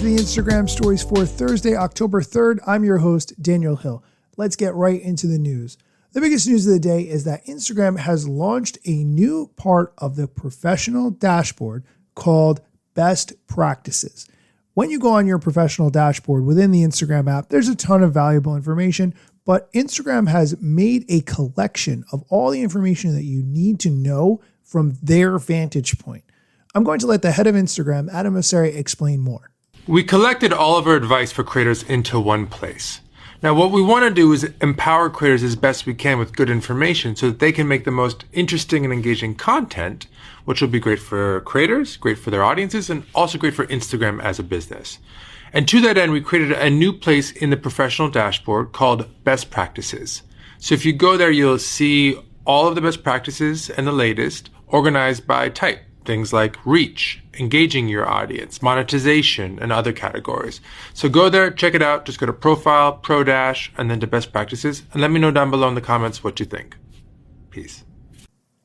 for the Instagram stories for Thursday, October 3rd. I'm your host, Daniel Hill. Let's get right into the news. The biggest news of the day is that Instagram has launched a new part of the professional dashboard called Best Practices. When you go on your professional dashboard within the Instagram app, there's a ton of valuable information, but Instagram has made a collection of all the information that you need to know from their vantage point. I'm going to let the head of Instagram, Adam Mosseri, explain more. We collected all of our advice for creators into one place. Now, what we want to do is empower creators as best we can with good information so that they can make the most interesting and engaging content, which will be great for creators, great for their audiences, and also great for Instagram as a business. And to that end, we created a new place in the professional dashboard called Best Practices. So if you go there, you'll see all of the best practices and the latest organized by type. Things like reach, engaging your audience, monetization, and other categories. So go there, check it out. Just go to Profile, Pro Dash, and then to Best Practices. And let me know down below in the comments what you think. Peace.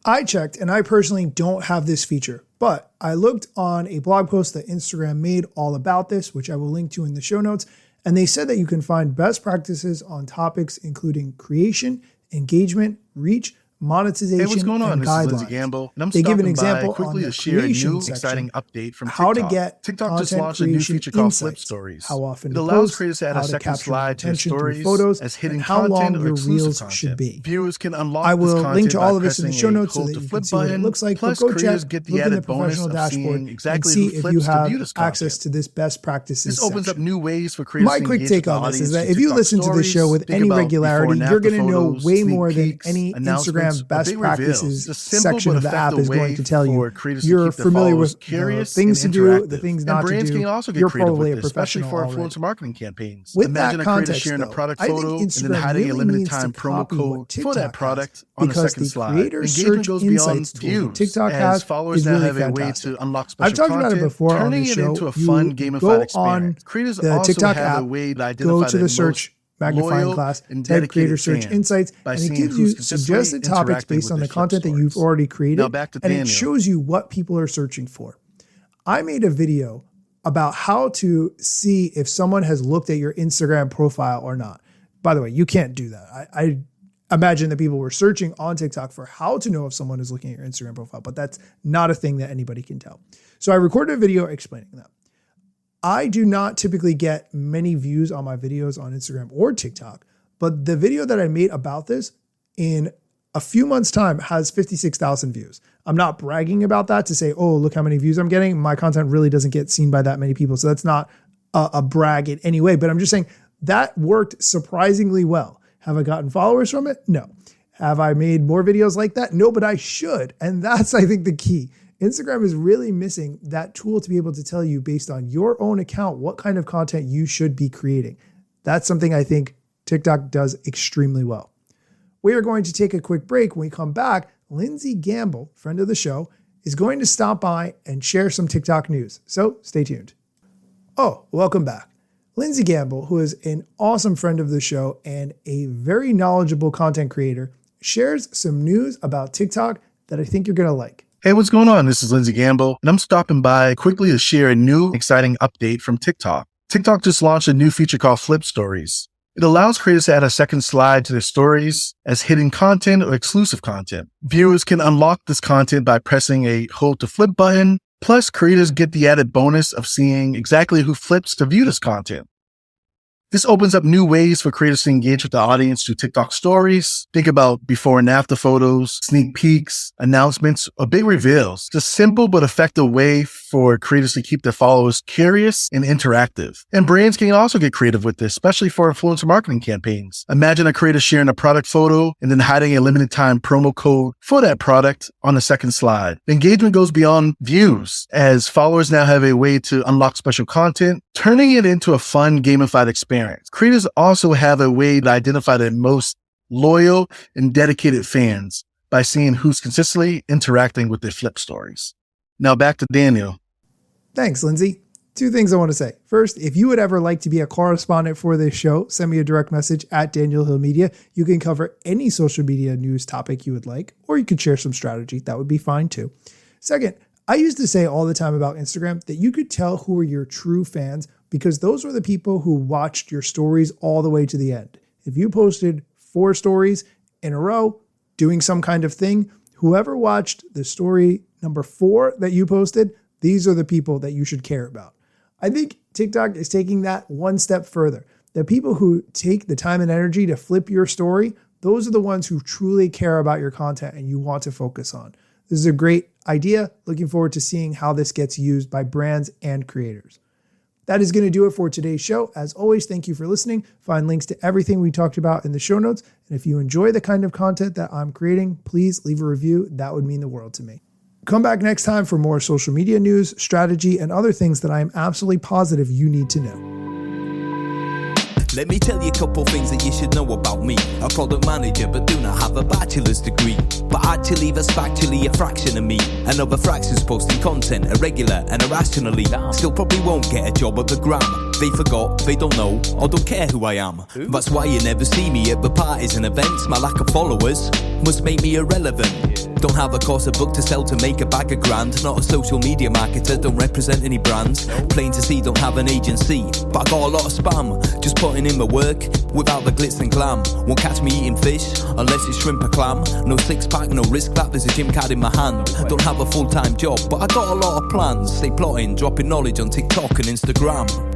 I checked, and I personally don't have this feature, but I looked on a blog post that Instagram made all about this, which I will link to in the show notes. And they said that you can find best practices on topics including creation, engagement, reach, monetization, hey, what's going on? and This guidelines. is Lindsay Gamble, and I'm they give an stopping example by quickly on to share a creation new section, exciting update from how TikTok. to get TikTok just content launched a new creation feature called Flip insights, Stories. how often It to allows post, creators to add how a to second capture slide to their attention through stories photos, as hidden and how long content or your exclusive reels content. should be. Viewers can unlock I this will content link to all by of this in the pressing show a notes so hold that to you can flip see what it button. looks like. Plus, But go creators check, get the look in the added bonus professional of dashboard seeing exactly and see who if you flips to have view this access content. to this best practices This opens up section. new ways for creators My to quick engage take with on the this is audience that through if you TikTok listen to the show with Think any about regularity, before and you're after going to know photos, way sneak more than peeks, any announcements, Instagram or best big reveals. practices It's a simple section but of the app effective is going way to tell you. for creators to You're keep their familiar followers with curious things to and do, the interactive. things And not to brands do. can also get You're creative probably with a this, especially professional for already. influencer marketing campaigns. With Imagine that a creator context, sharing a though, product I think photo and then Instagram hiding really a limited needs time to promo copy what code for that TikTok product has, on the because second the slide. creator Engagement search goes beyond insights tool that views, TikTok as has followers is now really have a way fantastic. to unlock special I've talked about it content, before on turning the it show. into a You fun gamified go experience. on Creators the also TikTok have app, a way to go identify to their the search magnifying loyal glass, and type creator dedicated search fans insights, by and it seeing gives who's you consistently suggested topics interacting based with on their the flip content that you've stories. already created, Now back to and it Daniel. shows you what people are searching for. I made a video about how to see if someone has looked at your Instagram profile or not. By the way, you can't do that. I imagine that people were searching on TikTok for how to know if someone is looking at your Instagram profile, but that's not a thing that anybody can tell. So I recorded a video explaining that. I do not typically get many views on my videos on Instagram or TikTok, but the video that I made about this in a few months' time has 56,000 views. I'm not bragging about that to say, oh, look how many views I'm getting. My content really doesn't get seen by that many people. So that's not a brag in any way, but I'm just saying that worked surprisingly well. Have I gotten followers from it? No. Have I made more videos like that? No, but I should. And that's, I think, the key. Instagram is really missing that tool to be able to tell you based on your own account what kind of content you should be creating. That's something I think TikTok does extremely well. We are going to take a quick break. When we come back, Lindsay Gamble, friend of the show, is going to stop by and share some TikTok news. So stay tuned. Oh, welcome back. Lindsay Gamble, who is an awesome friend of the show and a very knowledgeable content creator, shares some news about TikTok that I think you're going to like. Hey, what's going on? This is Lindsay Gamble, and I'm stopping by quickly to share a new exciting update from TikTok. TikTok just launched a new feature called Flip Stories. It allows creators to add a second slide to their stories as hidden content or exclusive content. Viewers can unlock this content by pressing a hold to flip button. Plus, creators get the added bonus of seeing exactly who flips to view this content. This opens up new ways for creators to engage with the audience through TikTok stories. Think about before and after photos, sneak peeks, announcements, or big reveals. It's a simple but effective way for creators to keep their followers curious and interactive. And brands can also get creative with this, especially for influencer marketing campaigns. Imagine a creator sharing a product photo and then hiding a limited time promo code for that product on the second slide. The engagement goes beyond views, as followers now have a way to unlock special content, turning it into a fun gamified experience. Creators also have a way to identify their most loyal and dedicated fans by seeing who's consistently interacting with their flip stories. Now back to Daniel. Thanks, Lindsay. Two things I want to say. First, if you would ever like to be a correspondent for this show, send me a direct message at Daniel Hill Media. You can cover any social media news topic you would like, or you could share some strategy. That would be fine too. Second, I used to say all the time about Instagram that you could tell who are your true fans because those were the people who watched your stories all the way to the end. If you posted 4 stories in a row doing some kind of thing, whoever watched the story number 4 that you posted, these are the people that you should care about. I think TikTok is taking that one step further. The people who take the time and energy to flip your story, those are the ones who truly care about your content and you want to focus on. This is a great idea. Looking forward to seeing how this gets used by brands and creators. That is going to do it for today's show. As always, thank you for listening. Find links to everything we talked about in the show notes. And if you enjoy the kind of content that I'm creating, please leave a review. That would mean the world to me. Come back next time for more social media news, strategy, and other things that I am absolutely positive you need to know. Let me tell you a couple things that you should know about me. A product manager but do not have a bachelor's degree. But actually that's factually a fraction of me. Another fraction's posting content irregular and irrationally. Still probably won't get a job at the Gram. They forgot, they don't know, or don't care who I am. That's why you never see me at the parties and events. My lack of followers must make me irrelevant. Don't have a course, a book to sell to make a bag of grand. Not a social media marketer, don't represent any brands. Plain to see, don't have an agency. But I got a lot of spam, just putting in the work without the glitz and glam. Won't catch me eating fish unless it's shrimp or clam. No 6-pack, no risk that, there's a gym card in my hand. Don't have a full-time job, but I got a lot of plans. Stay plotting, dropping knowledge on TikTok and Instagram.